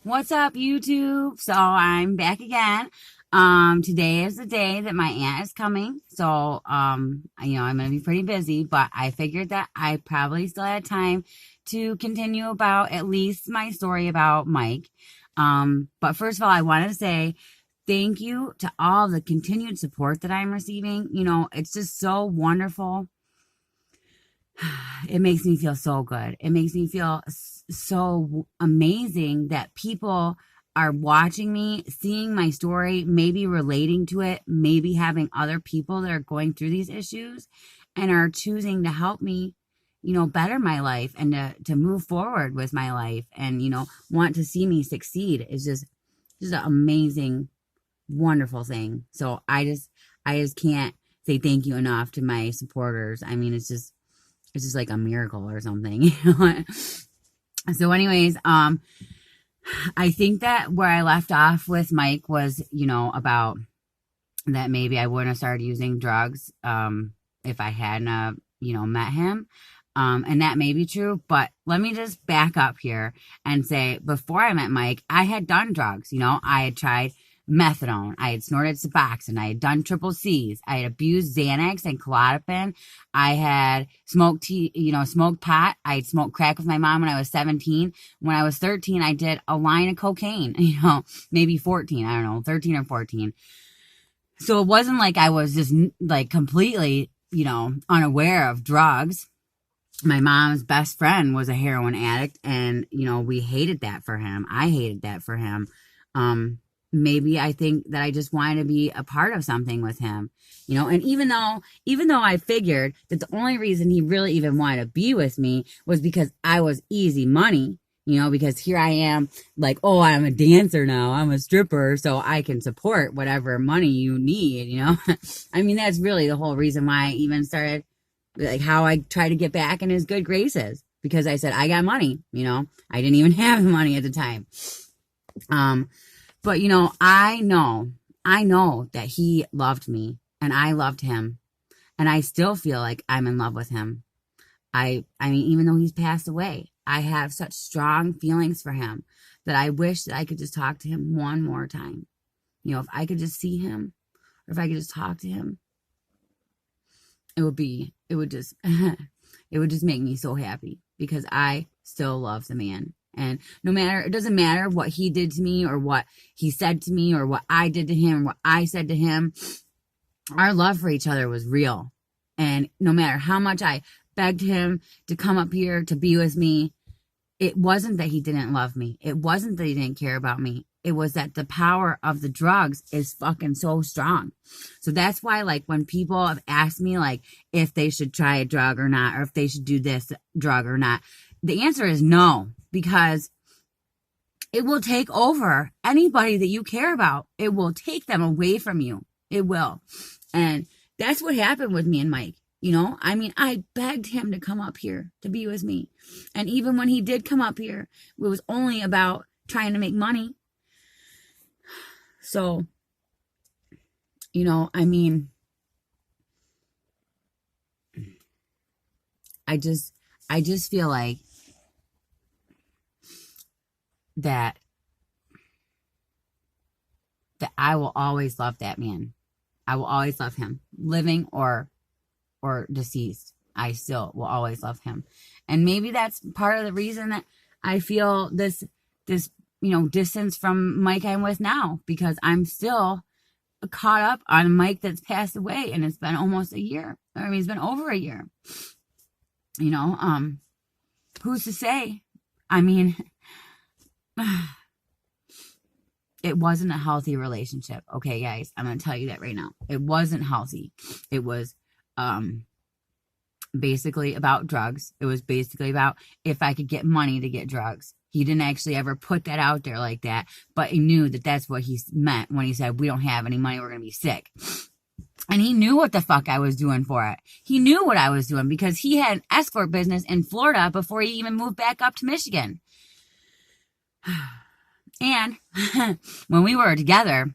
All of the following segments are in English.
What's up, YouTube? So I'm back again. Today is the day that my aunt is coming. So, I'm going to be pretty busy, but I figured that I probably still had time to continue about at least my story about Mike. But first of all, I wanted to say thank you to all the continued support that I'm receiving. It's just so wonderful. It makes me feel so good. It makes me feel so amazing that people are watching me, seeing my story, maybe relating to it, maybe having other people that are going through these issues and are choosing to help me, better my life and to move forward with my life and, want to see me succeed. It's just an amazing, wonderful thing. So I just can't say thank you enough to my supporters. I mean, it's just like a miracle or something. So anyways, I think that where I left off with Mike was, about that maybe I wouldn't have started using drugs, if I hadn't, met him. And that may be true, but let me just back up here and say, before I met Mike, I had done drugs. I had tried methadone. I had snorted Suboxone. I had done triple C's. I had abused Xanax and Klonopin. I had smoked smoked pot. I had smoked crack with my mom when I was 17. When I was 13, I did a line of cocaine, maybe 14. I don't know, 13 or 14. So it wasn't like I was just like completely, unaware of drugs. My mom's best friend was a heroin addict and, we hated that for him. I hated that for him. Maybe I think that I just wanted to be a part of something with him, and even though I figured that the only reason he really even wanted to be with me was because I was easy money, because here I am like, oh, I'm a dancer now. I'm a stripper. So I can support whatever money you need, I mean, that's really the whole reason why I even started, like how I tried to get back in his good graces, because I said, I got money, I didn't even have the money at the time. But, I know that he loved me and I loved him, and I still feel like I'm in love with him. I mean, even though he's passed away, I have such strong feelings for him that I wish that I could just talk to him one more time. If I could just see him, or if I could just talk to him, it would just make me so happy, because I still love the man. And it doesn't matter what he did to me or what he said to me or what I did to him or what I said to him. Our love for each other was real. And no matter how much I begged him to come up here to be with me, it wasn't that he didn't love me. It wasn't that he didn't care about me. It was that the power of the drugs is fucking so strong. So that's why, like, when people have asked me, like, if they should try a drug or not, or if they should do this drug or not, the answer is no, because it will take over anybody that you care about. It will take them away from you. It will. And that's what happened with me and Mike. I mean, I begged him to come up here to be with me. And even when he did come up here, it was only about trying to make money. So, I mean, I just feel like that I will always love that man. I will always love him, living or deceased. I still will always love him. And maybe that's part of the reason that I feel this distance from Mike I'm with now, because I'm still caught up on Mike that's passed away, and it's been almost a year. I mean, it's been over a year. Who's to say? I mean, it wasn't a healthy relationship. Okay, guys, I'm going to tell you that right now. It wasn't healthy. It was basically about drugs. It was basically about if I could get money to get drugs. He didn't actually ever put that out there like that, but he knew that that's what he meant when he said, we don't have any money, we're going to be sick. And he knew what the fuck I was doing for it. He knew what I was doing, because he had an escort business in Florida before he even moved back up to Michigan. And when we were together,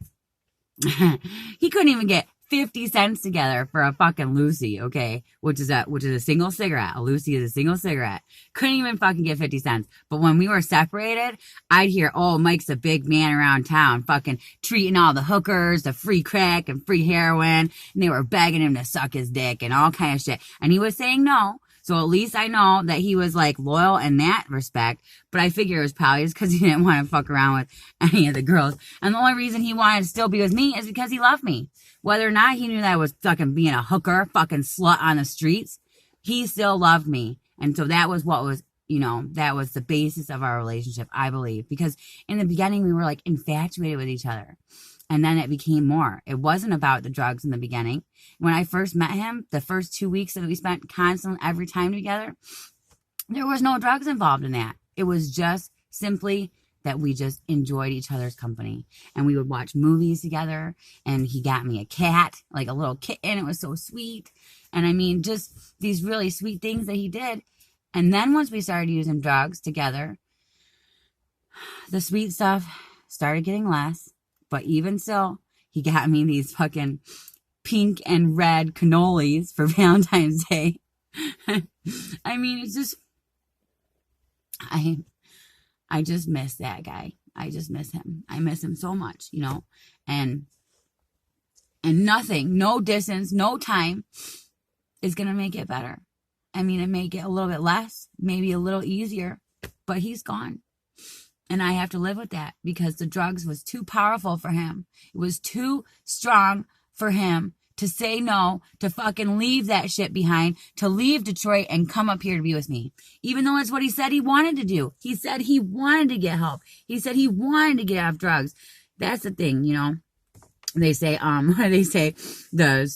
he couldn't even get 50 cents together for a fucking Lucy, okay? Which is a single cigarette. A Lucy is a single cigarette. Couldn't even fucking get 50 cents. But when we were separated, I'd hear, oh, Mike's a big man around town, fucking treating all the hookers, the free crack and free heroin, and they were begging him to suck his dick and all kind of shit. And he was saying no. So at least I know that he was like loyal in that respect. But I figure it was probably just because he didn't want to fuck around with any of the girls. And the only reason he wanted to still be with me is because he loved me. Whether or not he knew that I was fucking being a hooker, fucking slut on the streets, he still loved me. And so that was what was, that was the basis of our relationship, I believe. Because in the beginning, we were like infatuated with each other. And then it became more. It wasn't about the drugs in the beginning. When I first met him, the first 2 weeks that we spent constantly every time together, there was no drugs involved in that. It was just simply that we just enjoyed each other's company. And we would watch movies together. And he got me a cat, like a little kitten. It was so sweet. And I mean, just these really sweet things that he did. And then once we started using drugs together, the sweet stuff started getting less. But even so, he got me these fucking pink and red cannolis for Valentine's Day. I mean, it's just, I just miss that guy. I just miss him. I miss him so much, and nothing, no distance, no time is going to make it better. I mean, it may get a little bit less, maybe a little easier, but he's gone. And I have to live with that because the drugs was too powerful for him. It was too strong for him to say no, to fucking leave that shit behind, to leave Detroit and come up here to be with me. Even though it's what he said he wanted to do. He said he wanted to get help. He said he wanted to get off drugs. That's the thing, They say, what do they say? The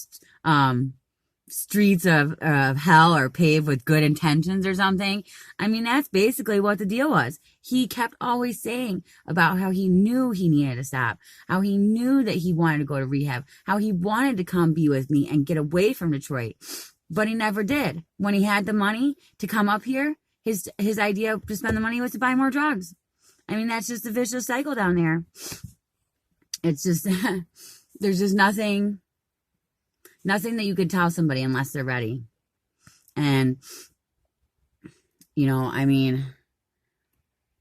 streets of hell are paved with good intentions or something. I mean, that's basically what the deal was. He kept always saying about how he knew he needed to stop, how he knew that he wanted to go to rehab, how he wanted to come be with me and get away from Detroit. But he never did. When he had the money to come up here, his idea to spend the money was to buy more drugs. I mean, that's just a vicious cycle down there. It's just, there's just nothing that you could tell somebody unless they're ready. And, I mean,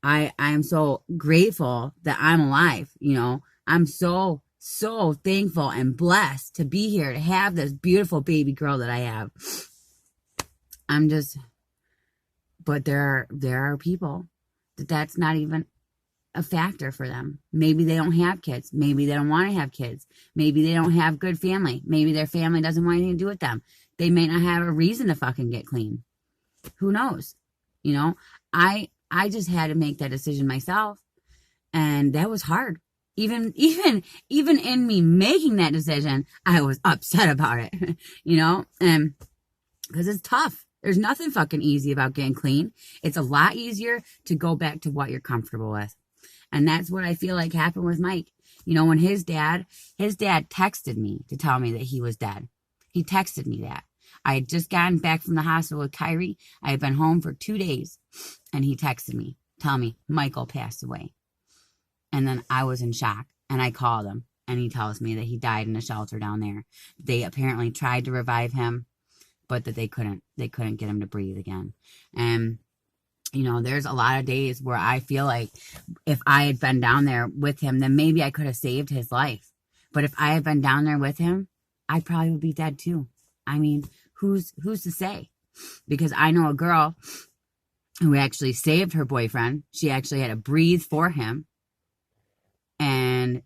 I'm so grateful that I'm alive. I'm so thankful and blessed to be here, to have this beautiful baby girl that I have. But there are people that's not even a factor for them. Maybe they don't have kids. Maybe they don't want to have kids. Maybe they don't have good family. Maybe their family doesn't want anything to do with them. They may not have a reason to fucking get clean. Who knows? I just had to make that decision myself. And that was hard. Even in me making that decision, I was upset about it, and because it's tough. There's nothing fucking easy about getting clean. It's a lot easier to go back to what you're comfortable with. And that's what I feel like happened with Mike. When his dad texted me to tell me that he was dead. He texted me that. I had just gotten back from the hospital with Kyrie. I had been home for 2 days. And he texted me, telling me Michael passed away. And then I was in shock. And I called him. And he tells me that he died in a shelter down there. They apparently tried to revive him, but that they couldn't get him to breathe again. And there's a lot of days where I feel like if I had been down there with him, then maybe I could have saved his life. But if I had been down there with him, I probably would be dead too. I mean, who's to say? Because I know a girl who actually saved her boyfriend. She actually had to breathe for him. And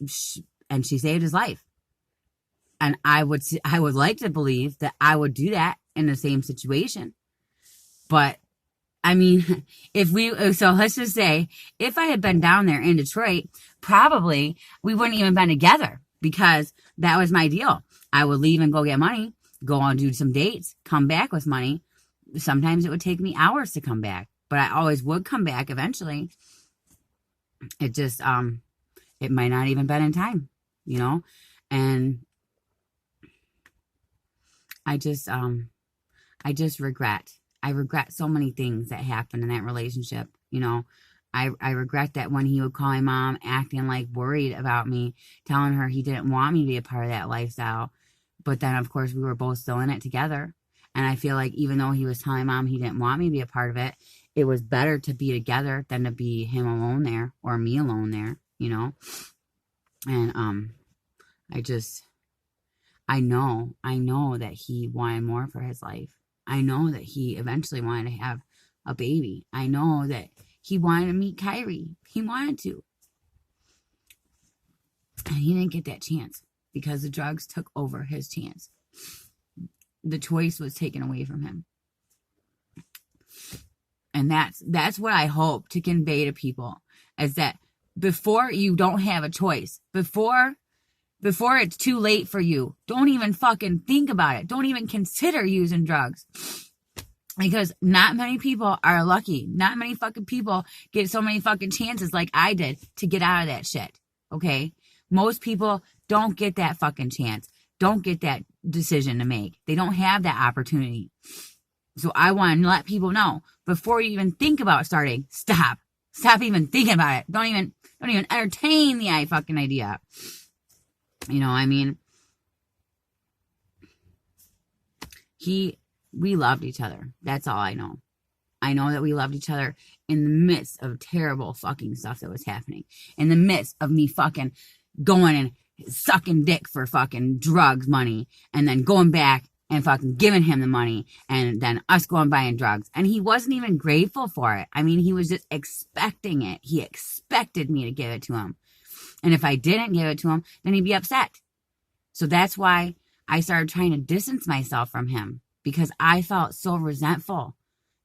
she saved his life. And I would like to believe that I would do that in the same situation. But I mean, so let's just say, if I had been down there in Detroit, probably we wouldn't even been together because that was my deal. I would leave and go get money, go on do some dates, come back with money. Sometimes it would take me hours to come back, but I always would come back eventually. It just, it might not even been in time, and I regret so many things that happened in that relationship. I regret that when he would call my mom acting like worried about me, telling her he didn't want me to be a part of that lifestyle. But then, of course, we were both still in it together. And I feel like even though he was telling mom he didn't want me to be a part of it, it was better to be together than to be him alone there or me alone there, you know? And I know that he wanted more for his life. I know that he eventually wanted to have a baby. I know that he wanted to meet Kyrie. He wanted to. And he didn't get that chance because the drugs took over his chance. The choice was taken away from him. And that's what I hope to convey to people, is that before you don't have a choice, before it's too late for you, don't even fucking think about it. Don't even consider using drugs. Because not many people are lucky. Not many fucking people get so many fucking chances like I did to get out of that shit. Okay? Most people don't get that fucking chance. Don't get that decision to make. They don't have that opportunity. So I want to let people know, before you even think about starting, stop. Stop even thinking about it. Don't even entertain the fucking idea. You know, I mean, we loved each other. That's all I know. I know that we loved each other in the midst of terrible fucking stuff that was happening. In the midst of me fucking going and sucking dick for fucking drugs money, and then going back and fucking giving him the money, and then us going buying drugs. And he wasn't even grateful for it. I mean, he was just expecting it. He expected me to give it to him. And if I didn't give it to him, then he'd be upset. So that's why I started trying to distance myself from him, because I felt so resentful.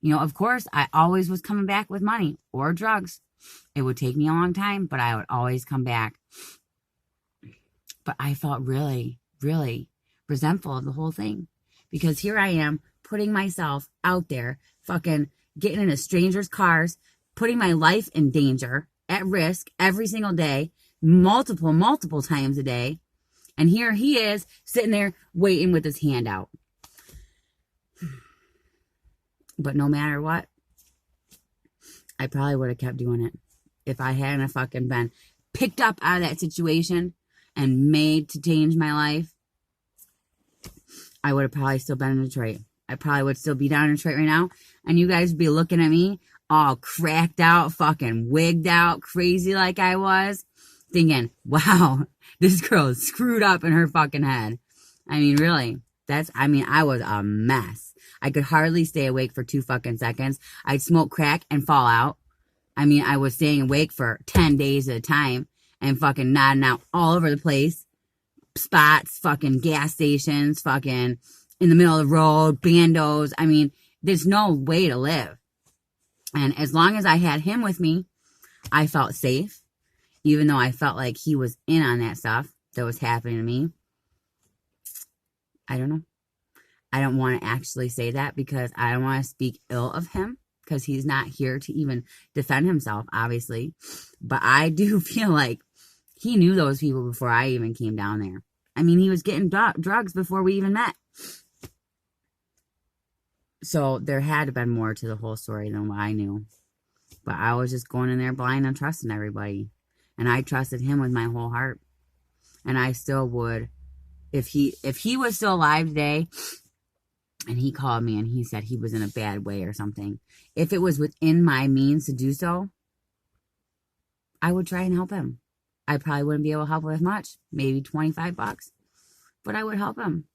You know, of course, I always was coming back with money or drugs. It would take me a long time, but I would always come back. But I felt really, really resentful of the whole thing, because here I am putting myself out there, fucking getting into strangers' cars, putting my life in danger, at risk every single day, multiple times a day. And here he is sitting there waiting with his hand out. But no matter what, I probably would have kept doing it if I hadn't fucking been picked up out of that situation and made to change my life. I would have probably still been in Detroit. I probably would still be down in Detroit right now, and you guys would be looking at me all cracked out, fucking wigged out, crazy like I was, thinking, wow, this girl is screwed up in her fucking head. I mean, really, I was a mess. I could hardly stay awake for 2 fucking seconds. I'd smoke crack and fall out. I mean, I was staying awake for 10 days at a time and fucking nodding out all over the place. Spots, fucking gas stations, fucking in the middle of the road, bandos. I mean, there's no way to live. And as long as I had him with me, I felt safe, even though I felt like he was in on that stuff that was happening to me. I don't know. I don't want to actually say that, because I don't want to speak ill of him, because he's not here to even defend himself, obviously. But I do feel like he knew those people before I even came down there. I mean, he was getting drugs before we even met. So there had to have been more to the whole story than what I knew. But I was just going in there blind and trusting everybody. And I trusted him with my whole heart. And I still would. If he was still alive today, and he called me and he said he was in a bad way or something, if it was within my means to do so, I would try and help him. I probably wouldn't be able to help with much, maybe $25, but I would help him,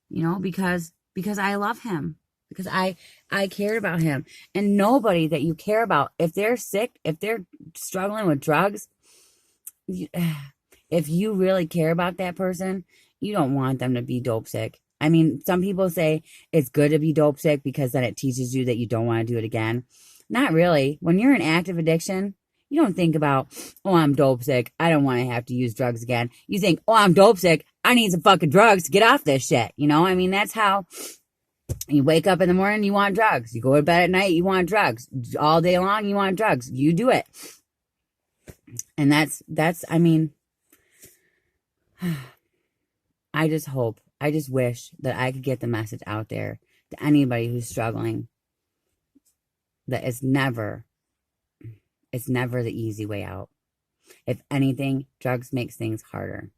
you know, because I love him, because I cared about him. And nobody that you care about, if they're sick, if they're struggling with drugs, if you really care about that person, you don't want them to be dope sick. I mean, some people say it's good to be dope sick because then it teaches you that you don't want to do it again. Not really. When you're in active addiction, you don't think about, oh, I'm dope sick, I don't want to have to use drugs again. You think, oh, I'm dope sick, I need some fucking drugs to get off this shit. You know, I mean, that's how you wake up in the morning, you want drugs. You go to bed at night, you want drugs. All day long, you want drugs. You do it. And that's, I mean, I just wish that I could get the message out there to anybody who's struggling, that it's never It's never the easy way out. If anything, drugs makes things harder.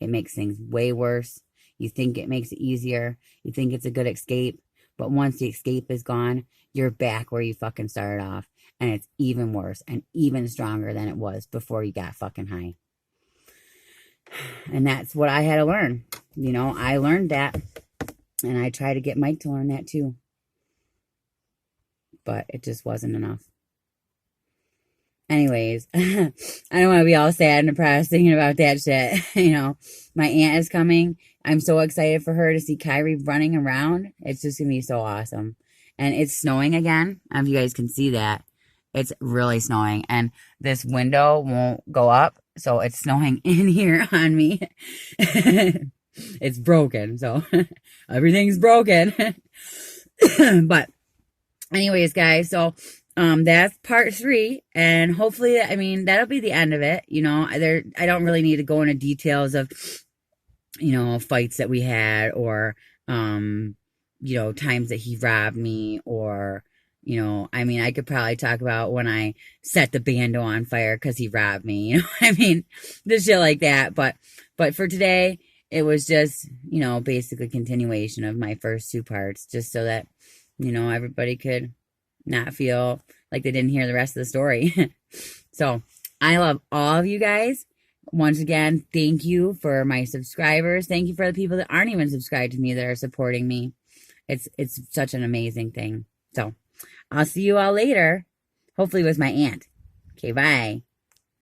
It makes things way worse. You think it makes it easier. You think it's a good escape. But once the escape is gone, you're back where you fucking started off. And it's even worse and even stronger than it was before you got fucking high. And that's what I had to learn. You know, I learned that. And I try to get Mike to learn that too. But it just wasn't enough. Anyways, I don't want to be all sad and depressed thinking about that shit. You know, my aunt is coming. I'm so excited for her to see Kyrie running around. It's just going to be so awesome. And it's snowing again. I don't know if you guys can see that. It's really snowing. And this window won't go up. So it's snowing in here on me. It's broken. So everything's broken. But anyways, guys, so that's part 3, and hopefully, I mean, that'll be the end of it. You know, I don't really need to go into details of, you know, fights that we had, or you know, times that he robbed me, or, you know, I mean, I could probably talk about when I set the bando on fire because he robbed me. You know, I mean, this shit like that. But for today, it was just, you know, basically continuation of my first 2 parts, just so that, you know, everybody could not feel like they didn't hear the rest of the story. So I love all of you guys. Once again, thank you for my subscribers. Thank you for the people that aren't even subscribed to me that are supporting me. It's such an amazing thing. So I'll see you all later. Hopefully with my aunt. Okay, bye.